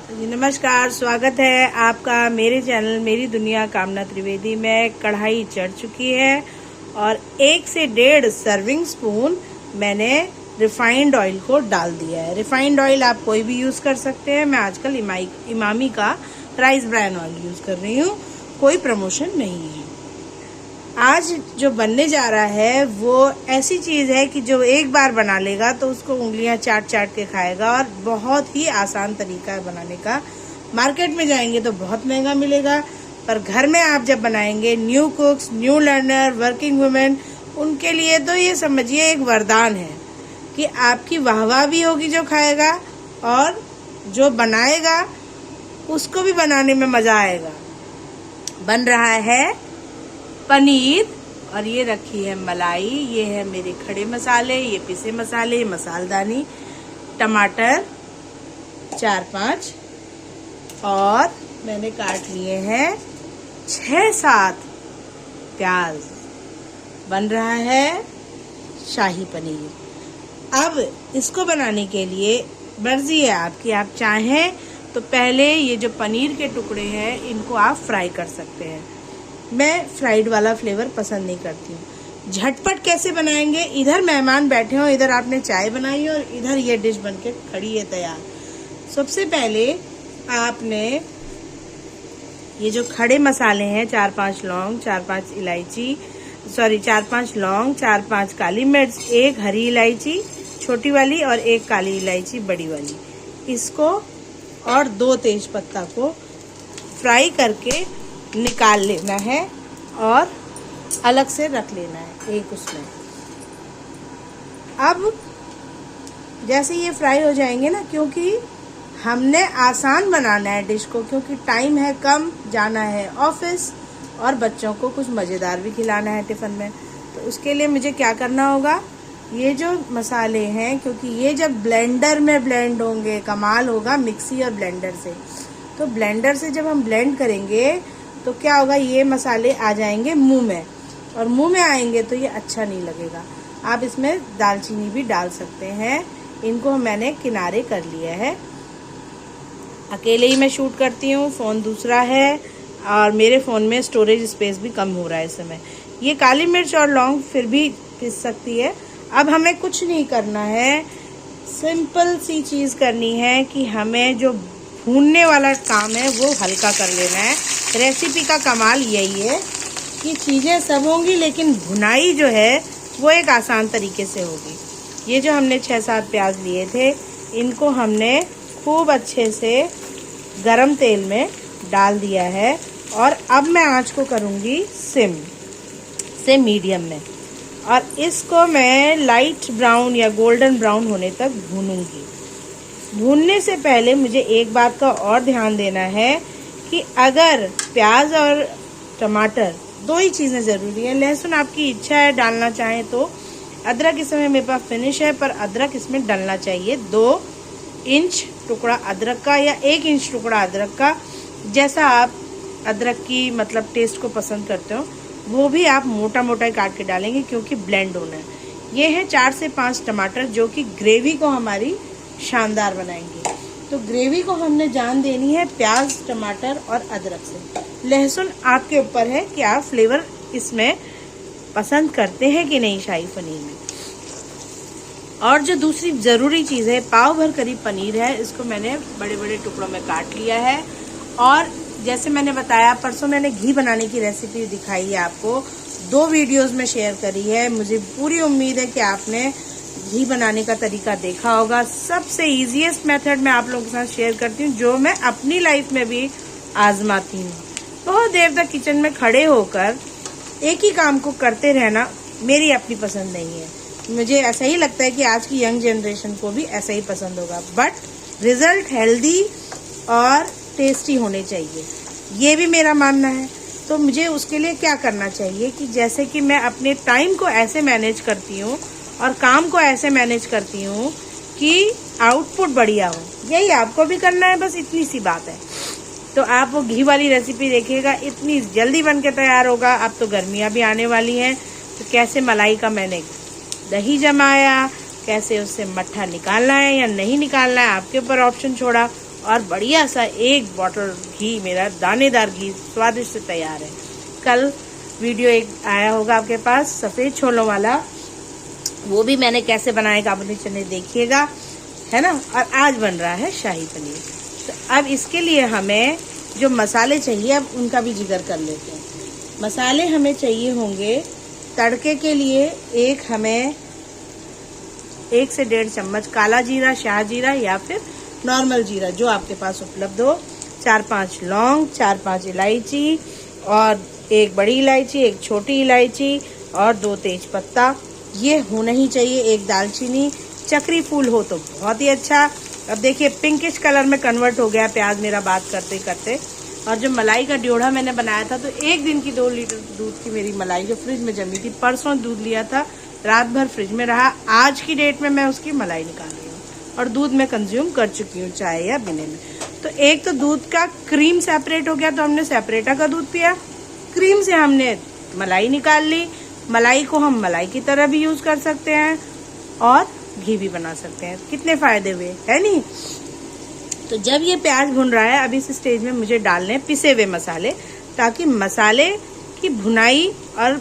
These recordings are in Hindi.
जी नमस्कार, स्वागत है आपका मेरे चैनल मेरी दुनिया कामना त्रिवेदी में। कढ़ाई चढ़ चुकी है और 1 से 1.5 सर्विंग स्पून मैंने रिफाइंड ऑयल को डाल दिया है। रिफाइंड ऑयल आप कोई भी यूज़ कर सकते हैं। मैं आजकल इमामी का राइस ब्रान ऑयल यूज़ कर रही हूँ, कोई प्रमोशन नहीं है। आज जो बनने जा रहा है वो ऐसी चीज़ है कि जो एक बार बना लेगा तो उसको उंगलियां चाट चाट के खाएगा, और बहुत ही आसान तरीका है बनाने का। मार्केट में जाएंगे तो बहुत महंगा मिलेगा, पर घर में आप जब बनाएंगे, new कुक्स, new learner, working women, उनके लिए तो ये समझिए एक वरदान है कि आपकी वाहवाह भी होगी जो खाएगा, और जो बनाएगा उसको भी बनाने में मज़ा आएगा। बन रहा है पनीर और ये रखी है मलाई, ये है मेरे खड़े मसाले, ये पिसे मसाले, मसालदानी, टमाटर 4-5, और मैंने काट लिए हैं 6-7 प्याज। बन रहा है शाही पनीर। अब इसको बनाने के लिए मर्जी है आपकी, आप चाहें तो पहले ये जो पनीर के टुकड़े हैं इनको आप फ्राई कर सकते हैं। मैं फ्राइड वाला फ्लेवर पसंद नहीं करती हूँ। झटपट कैसे बनाएंगे, इधर मेहमान बैठे हो, इधर आपने चाय बनाई और इधर ये डिश बनके खड़ी है तैयार। सबसे पहले आपने ये जो खड़े मसाले हैं, 4-5 लौंग, 4-5 इलायची, 4-5 लौंग, 4-5 काली मिर्च, 1 हरी इलायची छोटी वाली और 1 काली इलायची बड़ी वाली, इसको और 2 तेज पत्ता को फ्राई करके निकाल लेना है और अलग से रख लेना है एक उसमें। अब जैसे ये फ्राई हो जाएंगे ना, क्योंकि हमने आसान बनाना है डिश को, क्योंकि टाइम है कम, जाना है ऑफिस और बच्चों को कुछ मज़ेदार भी खिलाना है टिफ़िन में, तो उसके लिए मुझे क्या करना होगा, ये जो मसाले हैं, क्योंकि ये जब ब्लेंडर में ब्लेंड होंगे, कमाल होगा मिक्सी और ब्लेंडर से। तो ब्लेंडर से जब हम ब्लेंड करेंगे तो क्या होगा, ये मसाले आ जाएंगे मुंह में, और मुंह में आएंगे तो ये अच्छा नहीं लगेगा। आप इसमें दालचीनी भी डाल सकते हैं। इनको मैंने किनारे कर लिया है। अकेले ही मैं शूट करती हूँ, फ़ोन दूसरा है और मेरे फ़ोन में स्टोरेज स्पेस भी कम हो रहा है इस समय। ये काली मिर्च और लौंग फिर भी पिस सकती है। अब हमें कुछ नहीं करना है, सिंपल सी चीज़ करनी है कि हमें जो भूनने वाला काम है वो हल्का कर लेना है। रेसिपी का कमाल यही है कि चीज़ें सब होंगी लेकिन भुनाई जो है वो एक आसान तरीके से होगी। ये जो हमने 6-7 प्याज लिए थे, इनको हमने खूब अच्छे से गरम तेल में डाल दिया है, और अब मैं आंच को करूँगी सिम से मीडियम में, और इसको मैं लाइट ब्राउन या गोल्डन ब्राउन होने तक भूनूंगी। भूनने से पहले मुझे एक बात का और ध्यान देना है कि अगर प्याज और टमाटर 2 ही चीज़ें ज़रूरी है, लहसुन आपकी इच्छा है डालना चाहें तो, अदरक इस समय मेरे पास फिनिश है पर अदरक इसमें डलना चाहिए। 2 इंच टुकड़ा अदरक का या 1 इंच टुकड़ा अदरक का, जैसा आप अदरक की मतलब टेस्ट को पसंद करते हो वो भी आप मोटा मोटा काट के डालेंगे, क्योंकि ब्लेंड होना है। ये है 4 से 5 टमाटर जो कि ग्रेवी को हमारी शानदार बनाएंगे। तो ग्रेवी को हमने जान देनी है प्याज, टमाटर और अदरक से। लहसुन आपके ऊपर है कि आप फ्लेवर इसमें पसंद करते हैं कि नहीं शाही पनीर में। और जो दूसरी ज़रूरी चीज़ है, पाव भर करीब पनीर है, इसको मैंने बड़े बड़े टुकड़ों में काट लिया है। और जैसे मैंने बताया, परसों मैंने घी बनाने की रेसिपी दिखाई है आपको, 2 वीडियोस में शेयर करी है। मुझे पूरी उम्मीद है कि आपने घी बनाने का तरीका देखा होगा। सबसे इजीएस्ट मेथड मैं आप लोगों के साथ शेयर करती हूँ, जो मैं अपनी लाइफ में भी आजमाती हूँ। बहुत देर तक किचन में खड़े होकर एक ही काम को करते रहना मेरी अपनी पसंद नहीं है। मुझे ऐसा ही लगता है कि आज की यंग जनरेशन को भी ऐसा ही पसंद होगा, बट रिजल्ट हेल्दी और टेस्टी होने चाहिए, ये भी मेरा मानना है। तो मुझे उसके लिए क्या करना चाहिए कि जैसे कि मैं अपने टाइम को ऐसे मैनेज करती हूँ और काम को ऐसे मैनेज करती हूँ कि आउटपुट बढ़िया हो, यही आपको भी करना है, बस इतनी सी बात है। तो आप वो घी वाली रेसिपी देखिएगा, इतनी जल्दी बन के तैयार होगा। अब तो गर्मियाँ भी आने वाली हैं, तो कैसे मलाई का मैंने दही जमाया, कैसे उससे मट्ठा निकालना है या नहीं निकालना है आपके ऊपर ऑप्शन छोड़ा, और बढ़िया सा एक बॉटल घी, मेरा दानेदार घी स्वादिष्ट से तैयार है। कल वीडियो एक आया होगा आपके पास सफ़ेद छोलों वाला, वो भी मैंने कैसे बनाया काबुली चने देखिएगा, है ना। और आज बन रहा है शाही पनीर। तो अब इसके लिए हमें जो मसाले चाहिए अब उनका भी जिक्र कर लेते हैं। मसाले हमें चाहिए होंगे तड़के के लिए, हमें 1 से 1.5 चम्मच काला जीरा, शाह जीरा या फिर नॉर्मल जीरा जो आपके पास उपलब्ध हो, 4-5 लौंग, 4-5 इलायची और 1 बड़ी इलायची, 1 छोटी इलायची और 2 तेज पत्ता, ये होना ही चाहिए। 1 दालचीनी, चक्री फूल हो तो बहुत ही अच्छा। अब देखिए पिंकिश कलर में कन्वर्ट हो गया प्याज मेरा बात करते करते। और जो मलाई का ड्योढ़ा मैंने बनाया था, तो 1 दिन की 2 लीटर दूध की मेरी मलाई जो फ्रिज में जमी थी, परसों दूध लिया था, रात भर फ्रिज में रहा, आज की डेट में मैं उसकी मलाई निकाल रही हूँ और दूध में कंज्यूम कर चुकी हूँ चाय या बिने में। तो एक तो दूध का क्रीम सेपरेट हो गया, तो हमने सेपरेटा का दूध पिया, क्रीम से हमने मलाई निकाल ली। मलाई को हम मलाई की तरह भी यूज कर सकते हैं और घी भी बना सकते हैं। कितने फायदे हुए, है नहीं। तो जब ये प्याज भुन रहा है, अभी इस स्टेज में मुझे डालने पिसे हुए मसाले, ताकि मसाले की भुनाई और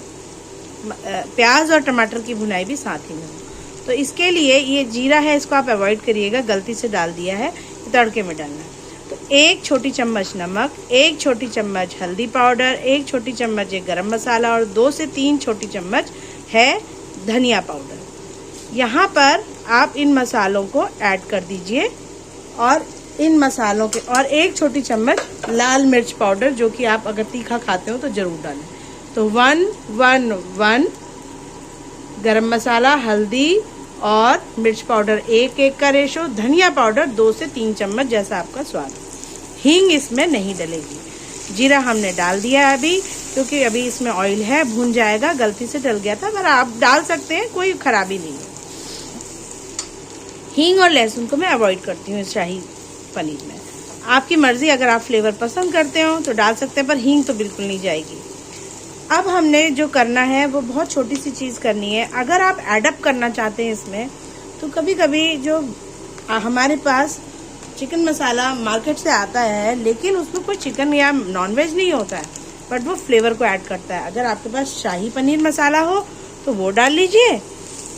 प्याज और टमाटर की भुनाई भी साथ ही में हो। तो इसके लिए ये जीरा है, इसको आप अवॉइड करिएगा, गलती से डाल दिया है, तड़के में डालना है। तो 1 छोटी चम्मच नमक, 1 छोटी चम्मच हल्दी पाउडर, 1 छोटी चम्मच गरम मसाला और 2 से 3 छोटी चम्मच है धनिया पाउडर। यहाँ पर आप इन मसालों को ऐड कर दीजिए और इन मसालों के और 1 छोटी चम्मच लाल मिर्च पाउडर, जो कि आप अगर तीखा खाते हो तो जरूर डालें। तो 1-1-1 गरम मसाला, हल्दी और मिर्च पाउडर 1-1 का रेशो, धनिया पाउडर 2 से 3 चम्मच जैसा आपका स्वाद। हींग इसमें नहीं डलेगी। जीरा हमने डाल दिया है अभी, क्योंकि अभी इसमें ऑयल है, भून जाएगा, गलती से डल गया था, पर आप डाल सकते हैं, कोई खराबी नहीं है। हींग और लहसुन को मैं अवॉइड करती हूँ इस शाही पनीर में। आपकी मर्जी, अगर आप फ्लेवर पसंद करते हो तो डाल सकते हैं, पर हींग तो बिल्कुल नहीं जाएगी। अब हमने जो करना है वो बहुत छोटी सी चीज़ करनी है। अगर आप एडअप करना चाहते हैं इसमें, तो कभी कभी जो हमारे पास चिकन मसाला मार्केट से आता है, लेकिन उसमें कोई चिकन या नॉनवेज नहीं होता है, बट वो फ्लेवर को ऐड करता है। अगर आपके पास शाही पनीर मसाला हो तो वो डाल लीजिए,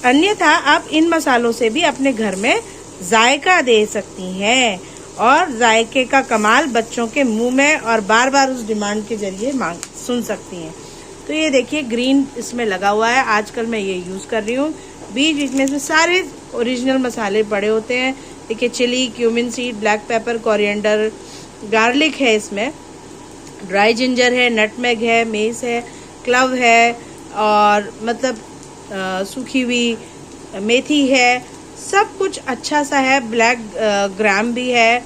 अन्यथा आप इन मसालों से भी अपने घर में जायका दे सकती हैं और जायके का कमाल बच्चों के मुंह में और बार बार उस डिमांड के जरिए सुन सकती हैं। तो ये देखिए ग्रीन इसमें लगा हुआ है, आजकल मैं ये यूज़ कर रही हूँ। बीच बीच में इसमें सारे ओरिजिनल मसाले पड़े होते हैं। देखिए chilli, cumin seed, black pepper, coriander, garlic है इसमें, ड्राई जिंजर है, नटमेग है, मेस है, क्लव है और मतलब सूखी हुई मेथी है, सब कुछ अच्छा सा है। ब्लैक ग्राम भी है,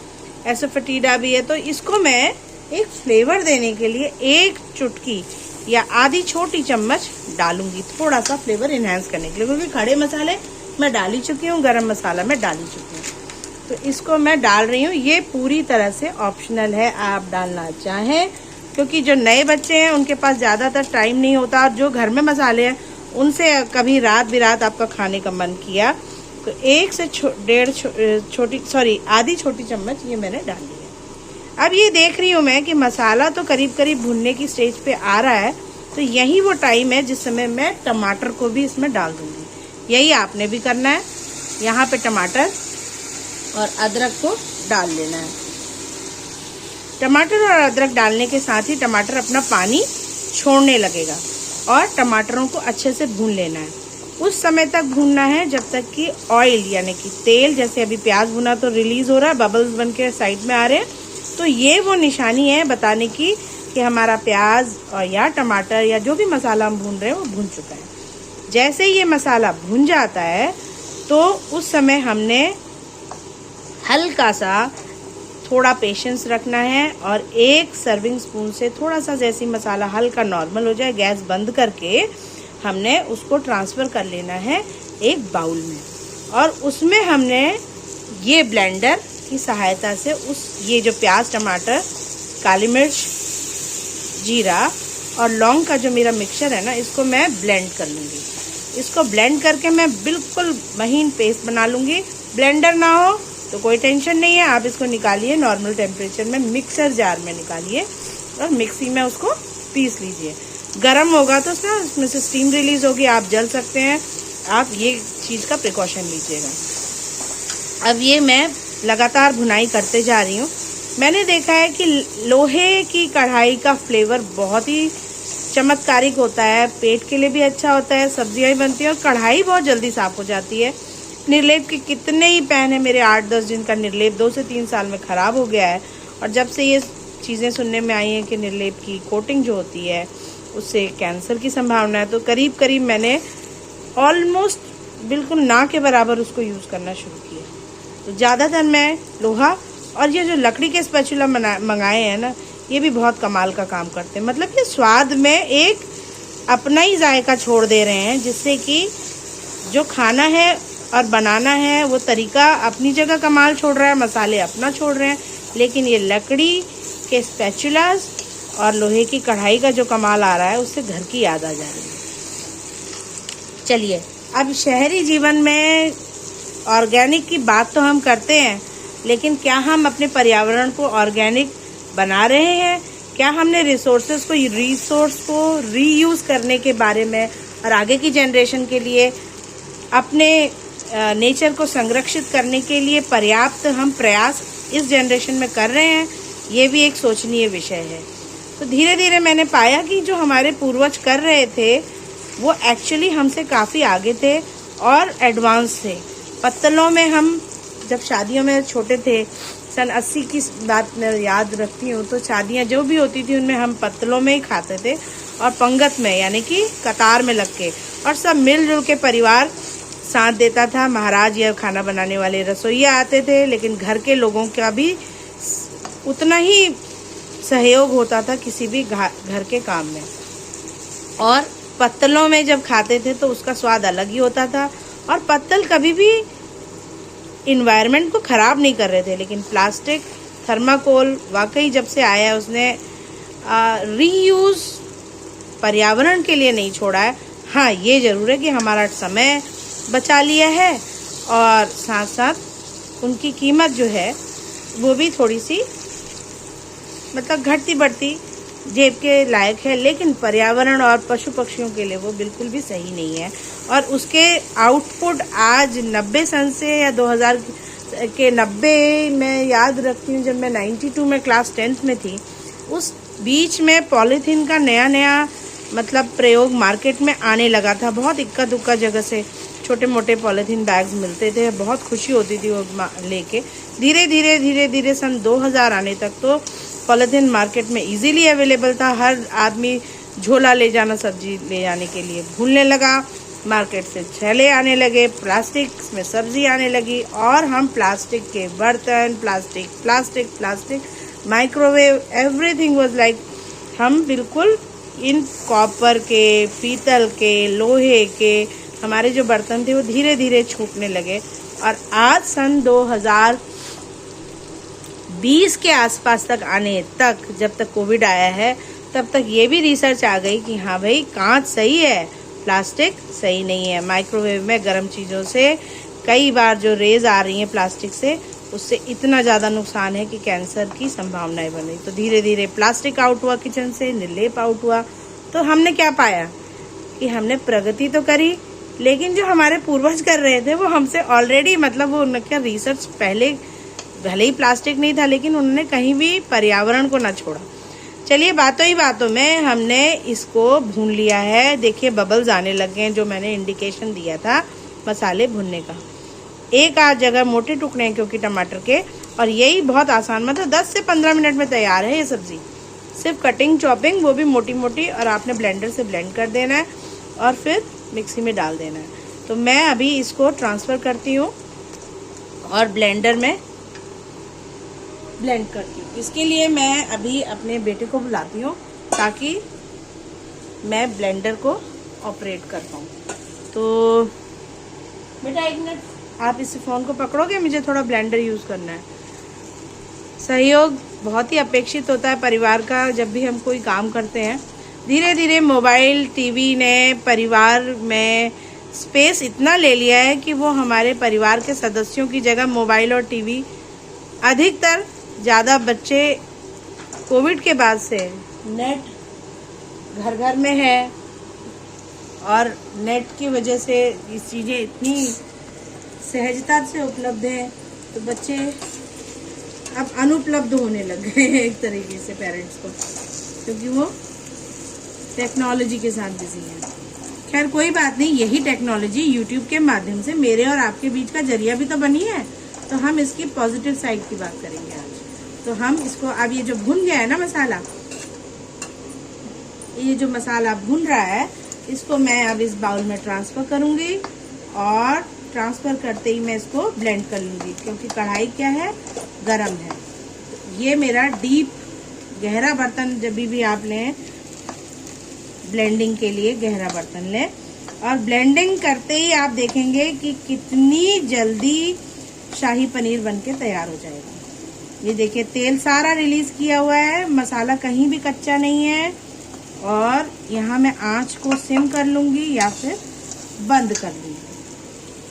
एसोफेटिडा भी है। तो इसको मैं एक फ्लेवर देने के लिए 1 चुटकी या आधी छोटी चम्मच डालूंगी, थोड़ा सा फ्लेवर इन्हेंस करने के लिए, क्योंकि खड़े मसाले मैं डाल ही चुकी हूँ, गरम मसाला मैं डाल ही चुकी हूँ। तो इसको मैं डाल रही हूँ। ये पूरी तरह से ऑप्शनल है, आप डालना चाहें, क्योंकि जो नए बच्चे हैं उनके पास ज़्यादातर टाइम नहीं होता, और जो घर में मसाले हैं उनसे कभी रात बिरात आपका खाने का मन किया तो 1 से 1.5 आधी छोटी चम्मच ये मैंने डाल दी है। अब ये देख रही हूँ मैं कि मसाला तो करीब करीब भुनने की स्टेज पे आ रहा है, तो यही वो टाइम है जिस समय मैं टमाटर को भी इसमें डाल दूंगी। यही आपने भी करना है, यहाँ पे टमाटर और अदरक को डाल लेना है। टमाटर और अदरक डालने के साथ ही टमाटर अपना पानी छोड़ने लगेगा और टमाटरों को अच्छे से भून लेना है। उस समय तक भूनना है जब तक कि ऑयल यानी कि तेल, जैसे अभी प्याज भुना तो रिलीज हो रहा है, बबल्स बन के साइड में आ रहे हैं, तो ये वो निशानी है बताने की कि हमारा प्याज और या टमाटर या जो भी मसाला हम भून रहे हैं वो भून चुका है। जैसे ये मसाला भुन जाता है तो उस समय हमने हल्का सा थोड़ा पेशेंस रखना है और 1 सर्विंग स्पून से थोड़ा सा, जैसे मसाला हल्का नॉर्मल हो जाए, गैस बंद करके हमने उसको ट्रांसफ़र कर लेना है एक बाउल में, और उसमें हमने ये ब्लेंडर की सहायता से ये जो प्याज, टमाटर, काली मिर्च, जीरा और लौंग का जो मेरा मिक्सचर है ना, इसको मैं ब्लेंड कर लूँगी। इसको ब्लेंड करके मैं बिल्कुल महीन पेस्ट बना लूँगी। ब्लेंडर ना हो तो कोई टेंशन नहीं है। आप इसको निकालिए नॉर्मल टेम्परेचर में, मिक्सर जार में निकालिए और मिक्सी में उसको पीस लीजिए। गर्म होगा तो उसमें से स्टीम रिलीज होगी, आप जल सकते हैं। आप ये चीज़ का प्रिकॉशन लीजिएगा। अब ये मैं लगातार भुनाई करते जा रही हूँ। मैंने देखा है कि लोहे की कढ़ाई का फ्लेवर बहुत ही चमत्कारिक होता है, पेट के लिए भी अच्छा होता है, सब्जियां भी बनती हैं और कढ़ाई बहुत जल्दी साफ हो जाती है। निर्लेप के कितने ही पैन है मेरे, 8-10 दिन का निर्लेप 2 से 3 साल में ख़राब हो गया है। और जब से ये चीज़ें सुनने में आई हैं कि निर्लेप की कोटिंग जो होती है उससे कैंसर की संभावना है, तो करीब करीब मैंने ऑलमोस्ट बिल्कुल ना के बराबर उसको यूज़ करना शुरू किया। तो ज़्यादातर मैं लोहा और ये जो लकड़ी के स्पैचुला मंगाए हैं ना, ये भी बहुत कमाल का काम करते हैं। मतलब ये स्वाद में एक अपना ही जायका छोड़ दे रहे हैं, जिससे कि जो खाना है और बनाना है वो तरीका अपनी जगह कमाल छोड़ रहा है, मसाले अपना छोड़ रहे हैं, लेकिन ये लकड़ी के स्पैचुलास और लोहे की कढ़ाई का जो कमाल आ रहा है उससे घर की याद आ जा रही है। चलिए, अब शहरी जीवन में ऑर्गेनिक की बात तो हम करते हैं, लेकिन क्या हम अपने पर्यावरण को ऑर्गेनिक बना रहे हैं? क्या हमने रिसोर्स को रीयूज़ करने के बारे में और आगे की जनरेशन के लिए अपने नेचर को संरक्षित करने के लिए पर्याप्त हम प्रयास इस जनरेशन में कर रहे हैं? ये भी एक सोचनीय विषय है। तो धीरे धीरे मैंने पाया कि जो हमारे पूर्वज कर रहे थे वो एक्चुअली हमसे काफ़ी आगे थे और एडवांस थे। पत्तलों में हम जब शादियों में छोटे थे, सन 80 की बात मैं याद रखती हूँ, तो शादियाँ जो भी होती थी उनमें हम पत्तलों में ही खाते थे और पंगत में, यानी कि कतार में लग के, और सब मिलजुल के परिवार साथ देता था। महाराज या खाना बनाने वाले रसोइया आते थे, लेकिन घर के लोगों का भी उतना ही सहयोग होता था किसी भी घर के काम में। और पत्तलों में जब खाते थे तो उसका स्वाद अलग ही होता था। और पत्तल कभी भी इन्वायरमेंट को ख़राब नहीं कर रहे थे, लेकिन प्लास्टिक, थर्माकोल वाकई जब से आया है उसने रीयूज़ पर्यावरण के लिए नहीं छोड़ा है। हाँ, ये ज़रूर है कि हमारा समय बचा लिया है और साथ साथ उनकी कीमत जो है वो भी थोड़ी सी मतलब घटती बढ़ती जेब के लायक है, लेकिन पर्यावरण और पशु पक्षियों के लिए वो बिल्कुल भी सही नहीं है। और उसके आउटपुट आज 90 सन से या 2000 के 90 में याद रखती हूँ, जब मैं 92 में क्लास 10th में थी, उस बीच में पॉलीथीन का नया मतलब प्रयोग मार्केट में आने लगा था। बहुत इक्का दुक्का जगह से छोटे मोटे पॉलीथीन बैग्स मिलते थे, बहुत खुशी होती थी वो लेके। धीरे धीरे सन 2000 आने तक तो पॉलीथीन मार्केट में इजीली अवेलेबल था। हर आदमी झोला ले जाना सब्जी ले जाने के लिए भूलने लगा, मार्केट से थैले आने लगे, प्लास्टिक में सब्जी आने लगी और हम प्लास्टिक के बर्तन, plastic, microwave, everything was like, हम बिल्कुल इन कॉपर के, पीतल के, लोहे के हमारे जो बर्तन थे वो धीरे धीरे छूटने लगे। और आज सन 2020 के आसपास तक आने तक, जब तक कोविड आया है, तब तक ये भी रिसर्च आ गई कि हाँ भाई, कांच सही है, प्लास्टिक सही नहीं है। माइक्रोवेव में गर्म चीज़ों से कई बार जो रेज आ रही हैं प्लास्टिक से, उससे इतना ज़्यादा नुकसान है कि कैंसर की संभावनाएं बन रही। तो धीरे धीरे प्लास्टिक आउट हुआ किचन से, निर्लेप आउट हुआ। तो हमने क्या पाया कि हमने प्रगति तो करी, लेकिन जो हमारे पूर्वज कर रहे थे वो हमसे ऑलरेडी, मतलब वो उनका रिसर्च पहले, भले ही प्लास्टिक नहीं था लेकिन उन्होंने कहीं भी पर्यावरण को ना छोड़ा। चलिए, बातों ही बातों में हमने इसको भून लिया है। देखिए बबल्स आने लगे हैं, जो मैंने इंडिकेशन दिया था मसाले भुनने का। एक आध जगह मोटे टुकड़े हैं क्योंकि टमाटर के, और यही बहुत आसान, मतलब 10 से 15 मिनट में तैयार है ये सब्ज़ी। सिर्फ कटिंग, चॉपिंग, वो भी मोटी मोटी, और आपने ब्लेंडर से ब्लेंड कर देना है और फिर मिक्सी में डाल देना है। तो मैं अभी इसको ट्रांसफ़र करती हूँ और ब्लेंडर में ब्लेंड करती हूँ। इसके लिए मैं अभी अपने बेटे को बुलाती हूँ ताकि मैं ब्लेंडर को ऑपरेट कर पाऊँ। तो बेटा 1 मिनट, आप इस फ़ोन को पकड़ोगे, मुझे थोड़ा ब्लेंडर यूज़ करना है। सहयोग बहुत ही अपेक्षित होता है परिवार का जब भी हम कोई काम करते हैं। धीरे धीरे मोबाइल, टीवी ने परिवार में स्पेस इतना ले लिया है कि वो हमारे परिवार के सदस्यों की जगह मोबाइल और टीवी, अधिकतर ज़्यादा बच्चे कोविड के बाद से नेट घर घर में है और नेट की वजह से ये चीज़ें इतनी सहजता से उपलब्ध हैं, तो बच्चे अब अनुपलब्ध होने लग गए हैं एक तरीके से पेरेंट्स को, क्योंकि वो टेक्नोलॉजी के साथ बिजी हैं। खैर कोई बात नहीं, यही टेक्नोलॉजी यूट्यूब के माध्यम से मेरे और आपके बीच का जरिया भी तो बनी है, तो हम इसकी पॉजिटिव साइड की बात करेंगे आज। तो हम इसको, अब ये जो भुन गया है ना मसाला, ये जो मसाला भुन रहा है, इसको मैं अब इस बाउल में ट्रांसफर करूंगी और ट्रांसफर करते ही मैं इसको ब्लेंड कर लूंगी, क्योंकि कढ़ाई क्या है, गरम है। ये मेरा डीप गहरा बर्तन जब भी आप लें ब्लेंडिंग के लिए, गहरा बर्तन लें और ब्लेंडिंग करते ही आप देखेंगे कि कितनी जल्दी शाही पनीर बनके तैयार हो जाएगा। ये देखिए तेल सारा रिलीज किया हुआ है, मसाला कहीं भी कच्चा नहीं है। और यहाँ मैं आंच को सिम कर लूंगी या फिर बंद कर लूंगी।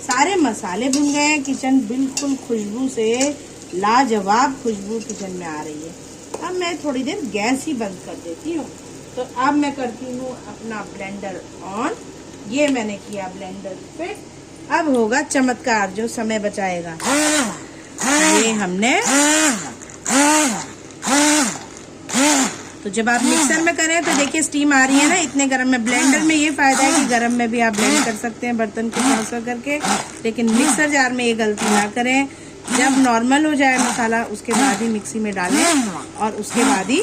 सारे मसाले भुन गए हैं, किचन बिल्कुल खुशबू से लाजवाब खुशबू किचन में आ रही है। अब मैं थोड़ी देर गैस ही बंद कर देती हूँ। तो अब मैं करती हूँ अपना ब्लेंडर ऑन। ये मैंने किया ब्लेंडर फिट। अब होगा चमत्कार जो समय बचाएगा। ये हमने, तो जब आप मिक्सर में करें तो देखिए स्टीम आ रही है ना इतने गर्म में। ब्लेंडर में ये फायदा है कि गर्म में भी आप ब्लेंड कर सकते हैं बर्तन को ट्रांसफर करके, लेकिन मिक्सर जार में ये गलती ना करें। जब नॉर्मल हो जाए मसाला उसके बाद ही मिक्सी में डालें और उसके बाद ही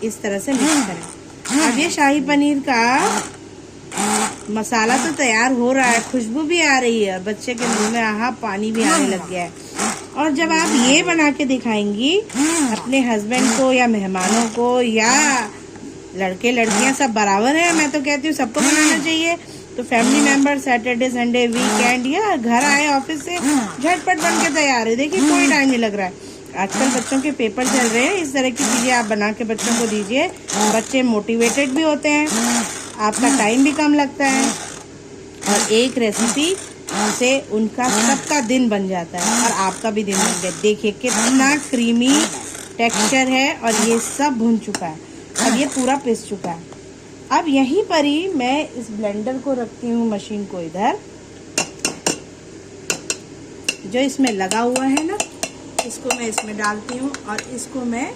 इस तरह से मिक्स करें। अब ये शाही पनीर का मसाला तो तैयार हो रहा है, खुशबू भी आ रही है और बच्चे के मुंह में आहा पानी भी आने लग गया है। और जब आप ये बना के दिखाएंगी अपने हस्बैंड को या मेहमानों को या लड़के लड़कियां सब बराबर है, मैं तो कहती हूँ सबको बनाना चाहिए। तो family member Saturday Sunday weekend या घर आए ऑफिस से झटपट बन के तैयार है। देखिए कोई टाइम नहीं लग रहा है। आजकल बच्चों के पेपर चल रहे हैं, इस तरह की चीजें आप बना के बच्चों को दीजिए। बच्चे मोटिवेटेड भी होते हैं, आपका टाइम भी कम लगता है और एक रेसिपी से उनका सबका दिन बन जाता है और आपका भी दिन बन गया। देखिए कितना क्रीमी टेक्सचर है और ये सब भुन चुका है। अब ये पूरा पिस चुका है। अब यहीं पर ही मैं इस ब्लेंडर को रखती हूँ, मशीन को इधर, जो इसमें लगा हुआ है ना, इसको मैं इसमें डालती हूँ और इसको मैं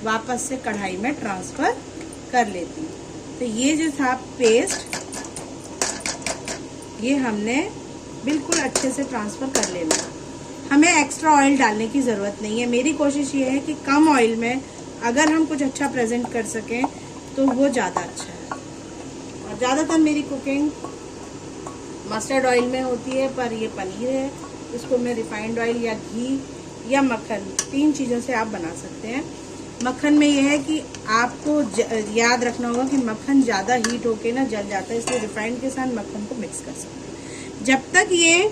वापस से कढ़ाई में ट्रांसफर कर लेती हूँ। तो ये जो था पेस्ट, ये हमने बिल्कुल अच्छे से ट्रांसफर कर लेना। हमें एक्स्ट्रा ऑयल डालने की ज़रूरत नहीं है। मेरी कोशिश ये है कि कम ऑयल में अगर हम कुछ अच्छा प्रेजेंट कर सकें तो वो ज़्यादा अच्छा है। और ज़्यादातर मेरी कुकिंग मस्टर्ड ऑयल में होती है, पर ये पनीर है, इसको मैं रिफाइंड ऑयल या घी या मक्खन, 3 चीज़ों से आप बना सकते हैं। मक्खन में यह है कि आपको याद रखना होगा कि मक्खन ज़्यादा हीट होके ना जल जाता है, इसलिए रिफाइंड के साथ मक्खन को मिक्स कर सकते हैं। जब तक ये,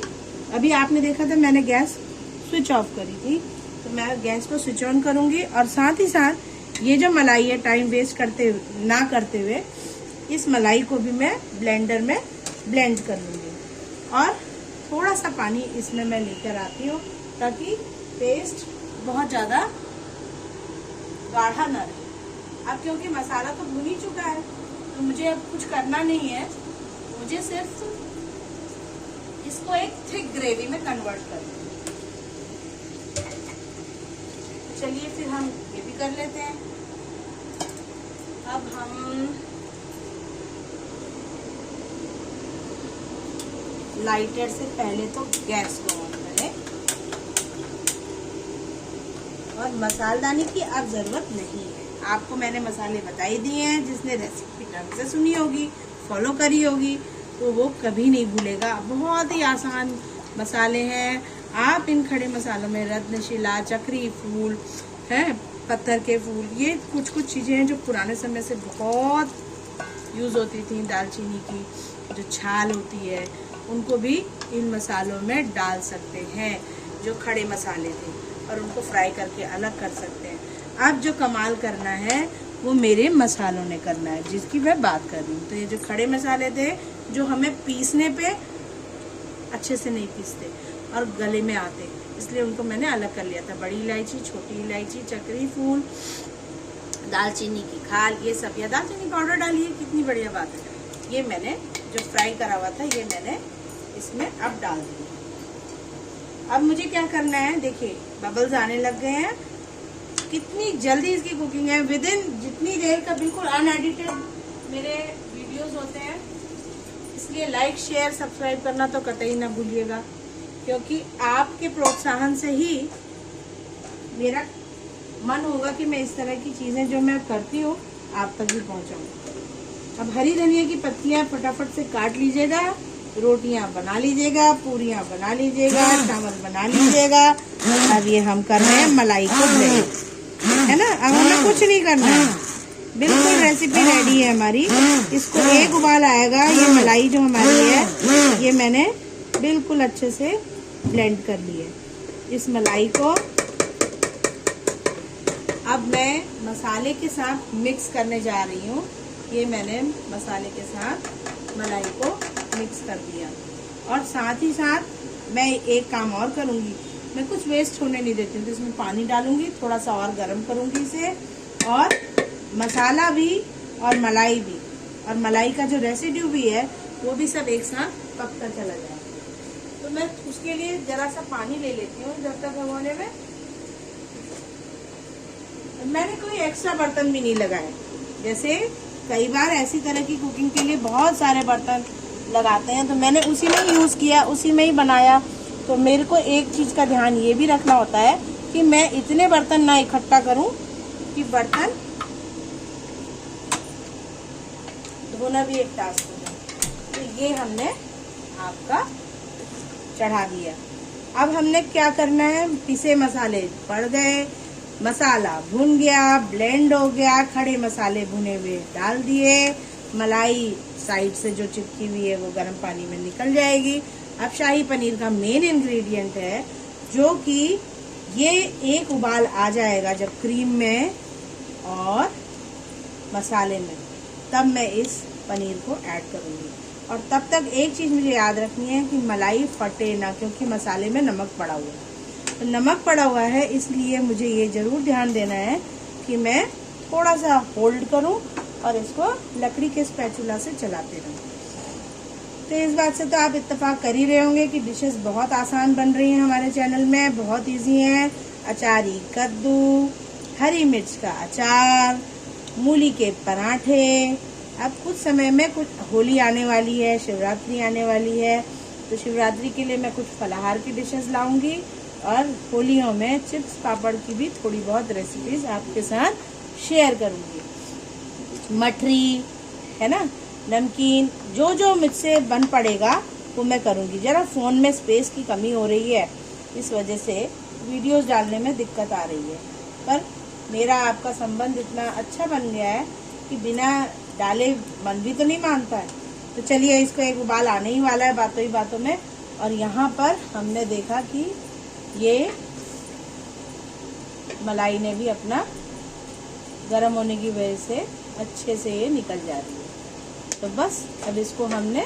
अभी आपने देखा था मैंने गैस स्विच ऑफ करी थी, तो मैं गैस को स्विच ऑन करूँगी और साथ ही साथ ये जो मलाई है, टाइम वेस्ट ना करते हुए इस मलाई को भी मैं ब्लेंडर में ब्लेंड कर लूँगी। और थोड़ा सा पानी इसमें मैं लेकर आती हूँ ताकि पेस्ट बहुत ज़्यादा गाढ़ा न रहे। अब क्योंकि मसाला तो भुन ही चुका है तो मुझे अब कुछ करना नहीं है, मुझे सिर्फ इसको एक थिक ग्रेवी में कन्वर्ट करना है। चलिए फिर हम ये भी कर लेते हैं। अब हम लाइटर से पहले तो गैस को ऑन करें और मसालदानी की अब जरूरत नहीं है। आपको मैंने मसाले बता ही दिए हैं, जिसने रेसिपी ढंग से सुनी होगी, फॉलो करी होगी, तो वो कभी नहीं भूलेगा। बहुत ही आसान मसाले हैं। आप इन खड़े मसालों में रत्नशिला, चक्री फूल है, पत्थर के फूल, ये कुछ कुछ चीज़ें हैं जो पुराने समय से बहुत यूज़ होती थी। दालचीनी की जो छाल होती है उनको भी इन मसालों में डाल सकते हैं, जो खड़े मसाले थे, और उनको फ्राई करके अलग कर सकते हैं। अब जो कमाल करना है वो मेरे मसालों ने करना है, जिसकी मैं बात कर रही हूँ। तो ये जो खड़े मसाले थे जो हमें पीसने पे अच्छे से नहीं पीसते और गले में आते, इसलिए उनको मैंने अलग कर लिया था। बड़ी इलायची, छोटी इलायची, चक्री फूल, दालचीनी की खाल, ये सब, या दालचीनी पाउडर डालिए, कितनी बढ़िया बात है। ये मैंने जो फ्राई करा हुआ था ये मैंने इसमें अब डाल दिया। अब मुझे क्या करना है, देखिए बबल्स आने लग गए हैं। कितनी जल्दी इसकी कुकिंग है, विद इन जितनी देर का बिल्कुल अनएडिटेड मेरे वीडियोस होते हैं। इसलिए लाइक, शेयर, सब्सक्राइब करना तो कतई ना भूलिएगा, क्योंकि आपके प्रोत्साहन से ही मेरा मन होगा कि मैं इस तरह की चीज़ें जो मैं करती हूँ आप तक भी पहुँचाऊँ। अब हरी धनिया की पत्तियाँ फटाफट से काट लीजिएगा, रोटियाँ बना लीजिएगा, पूरियाँ बना लीजिएगा, चावल बना लीजिएगा। अब ये हम कर रहे हैं मलाई को ब्लेंड, है ना। अब हमें कुछ नहीं करना है, बिल्कुल रेसिपी रेडी है हमारी। इसको एक उबाल आएगा, ये मलाई जो हमारी है ये मैंने बिल्कुल अच्छे से ब्लेंड कर ली है। इस मलाई को अब मैं मसाले के साथ मिक्स करने जा रही हूँ। ये मैंने मसाले के साथ मलाई को मिक्स कर दिया, और साथ ही साथ मैं एक काम और करूँगी, मैं कुछ वेस्ट होने नहीं देती हूँ। तो इसमें पानी डालूंगी, थोड़ा सा और गर्म करूँगी इसे, और मसाला भी और मलाई भी, और मलाई का जो रेसिड्यू भी है वो भी सब एक साथ पकता चला जाए। तो मैं उसके लिए जरा सा पानी ले लेती हूँ जब तक भगोने में। मैंने कोई एक्स्ट्रा बर्तन भी नहीं लगाए, जैसे कई बार ऐसी तरह की कुकिंग के लिए बहुत सारे बर्तन लगाते हैं, तो मैंने उसी में यूज़ किया, उसी में ही बनाया। तो मेरे को एक चीज़ का ध्यान ये भी रखना होता है कि मैं इतने बर्तन ना इकट्ठा करूं कि बर्तन धोना भी एक टास्क हो जाए। तो ये हमने आपका चढ़ा दिया। अब हमने क्या करना है, पिसे मसाले पड़ गए, मसाला भुन गया, ब्लेंड हो गया, खड़े मसाले भुने हुए डाल दिए, मलाई साइड से जो चिपकी हुई है वो गर्म पानी में निकल जाएगी। अब शाही पनीर का मेन इंग्रेडिएंट है, जो कि ये एक उबाल आ जाएगा जब क्रीम में और मसाले में, तब मैं इस पनीर को ऐड करूँगी। और तब तक एक चीज़ मुझे याद रखनी है कि मलाई फटे ना, क्योंकि मसाले में नमक पड़ा हुआ है। तो नमक पड़ा हुआ है, इसलिए मुझे ये ज़रूर ध्यान देना है कि मैं थोड़ा सा होल्ड करूं और इसको लकड़ी के स्पैचुला से चलाते रहूं। तो इस बात से तो आप इत्तेफाक कर ही रहे होंगे कि डिशेस बहुत आसान बन रही हैं हमारे चैनल में, बहुत इजी हैं। अचारी कद्दू, हरी मिर्च का अचार, मूली के पराठे। अब कुछ समय में कुछ होली आने वाली है, शिवरात्रि आने वाली है, तो शिवरात्रि के लिए मैं कुछ फलाहार की डिशेस लाऊंगी, और होलियों में चिप्स पापड़ की भी थोड़ी बहुत रेसिपीज आपके साथ शेयर करूंगी। मठरी है ना, नमकीन, जो जो मुझसे बन पड़ेगा वो मैं करूंगी। जरा फ़ोन में स्पेस की कमी हो रही है, इस वजह से वीडियोस डालने में दिक्कत आ रही है, पर मेरा आपका संबंध इतना अच्छा बन गया है कि बिना डाले मन भी तो नहीं मानता है। तो चलिए, इसको एक उबाल आने ही वाला है बातों ही बातों में। और यहाँ पर हमने देखा कि ये मलाई ने भी अपना गर्म होने की वजह से अच्छे से ये निकल जा रही है। तो बस अब इसको हमने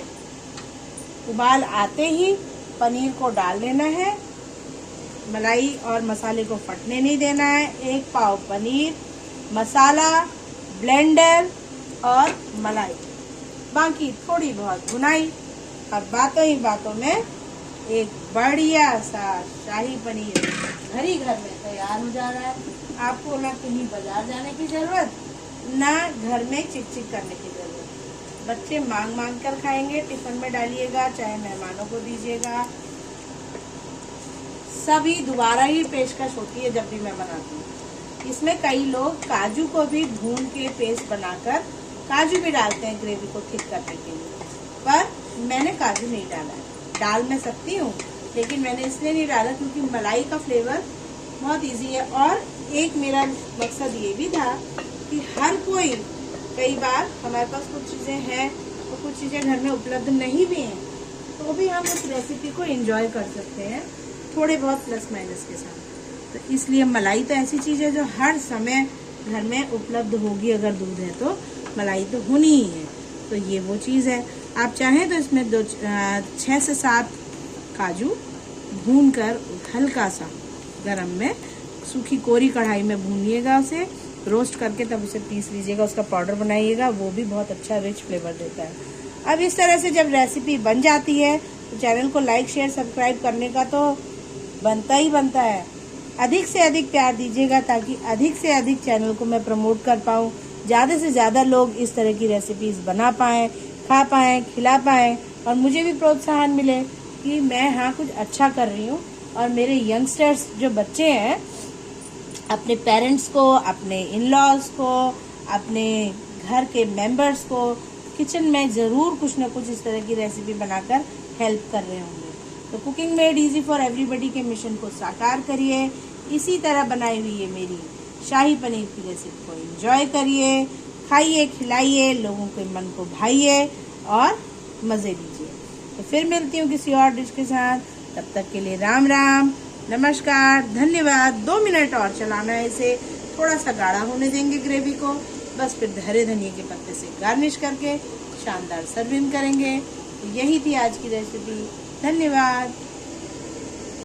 उबाल आते ही पनीर को डाल देना है, मलाई और मसाले को फटने नहीं देना है। एक पाव पनीर, मसाला, ब्लेंडर और मलाई, बाकी थोड़ी बहुत भुनाई। अब बातों ही बातों में एक बढ़िया सा शाही पनीर घर ही घर में तैयार हो जा रहा है। आपको ना कहीं बाजार जाने की जरूरत, ना घर में चिक चिक करने की जरूरत। बच्चे मांग मांग कर खाएंगे, टिफिन में डालिएगा, चाहे मेहमानों को दीजिएगा। सभी दोबारा ही पेशकश होती है जब भी मैं बनाती हूँ। इसमें कई लोग काजू को भी भून के पेस्ट बनाकर काजू भी डालते हैं ग्रेवी को थिक करने के लिए, पर मैंने काजू नहीं डाला है। डाल मैं सकती हूँ, लेकिन मैंने इसलिए नहीं डाला क्योंकि मलाई का फ्लेवर बहुत इजी है। और एक मेरा मकसद ये भी था कि हर कोई, कई बार हमारे पास कुछ चीज़ें हैं तो कुछ चीज़ें घर में उपलब्ध नहीं भी हैं, तो भी हम उस रेसिपी को एंजॉय कर सकते हैं थोड़े बहुत प्लस माइनस के साथ। तो इसलिए मलाई तो ऐसी चीज़ है जो हर समय घर में उपलब्ध होगी, अगर दूध है तो मलाई तो होनी ही है। तो ये वो चीज़ है। आप चाहें तो इसमें 6 से 7 काजू भून कर हल्का सा गरम में सूखी कोरी कढ़ाई में भूनिएगा, उसे रोस्ट करके तब उसे पीस लीजिएगा, उसका पाउडर बनाइएगा, वो भी बहुत अच्छा रिच फ्लेवर देता है। अब इस तरह से जब रेसिपी बन जाती है तो चैनल को लाइक शेयर सब्सक्राइब करने का तो बनता ही बनता है। अधिक से अधिक प्यार दीजिएगा ताकि अधिक से अधिक चैनल को मैं प्रमोट कर पाऊँ, ज़्यादा से ज़्यादा लोग इस तरह की रेसिपीज़ बना पाएँ, खा पाएँ, खिला पाएँ, और मुझे भी प्रोत्साहन मिले कि मैं हाँ कुछ अच्छा कर रही हूँ। और मेरे यंगस्टर्स जो बच्चे हैं अपने पेरेंट्स को, अपने इन लॉज को, अपने घर के मेंबर्स को किचन में ज़रूर कुछ ना कुछ इस तरह की रेसिपी बनाकर हेल्प कर रहे होंगे। तो cooking made easy for everybody के मिशन को साकार करिए। इसी तरह बनाई हुई है मेरी शाही पनीर की रेसिपी को एंजॉय करिए, खाइए, खिलाइए, लोगों के मन को भाइए और मज़े लीजिए। तो फिर मिलती हूँ किसी और डिश के साथ, तब तक के लिए राम राम, नमस्कार, धन्यवाद। 2 मिनट और चलाना है इसे, थोड़ा सा गाढ़ा होने देंगे ग्रेवी को, बस फिर हरे धनिए के पत्ते से गार्निश करके शानदार सर्विंग करेंगे। तो यही थी आज की रेसिपी। धन्यवाद।